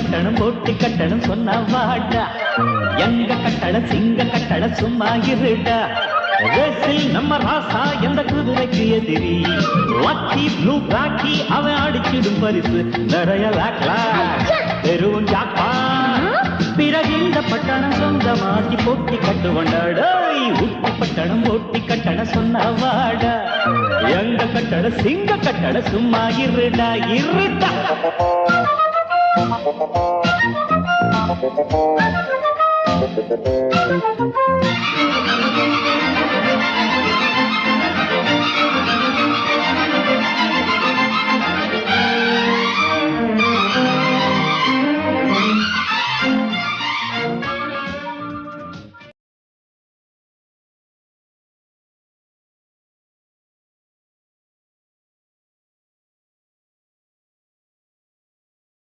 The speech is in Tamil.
கட்டணம் போட்டி கட்டணம் சொன்ன வாடா எங்க கட்டட சிங்க கட்டட சும்மா இருடா ரேசில் நம்ம ராசா எந்த குதிரைக்கு எதிரி லக்கி ப்ளூ பிளாக்கி அவன் அடிச்சிடும் பரிசு நிறைய லாக்லா பெரும் ஜாப்பா பிறகு இந்த பட்டணம் சொந்தமாக்கி போட்டி கட்டு வந்தாடா உப்பு பட்டணம் போட்டி கட்டணம் சொன்ன வாடா எங்க கட்டட சிங்க கட்டட சும்மா இருடா இருடா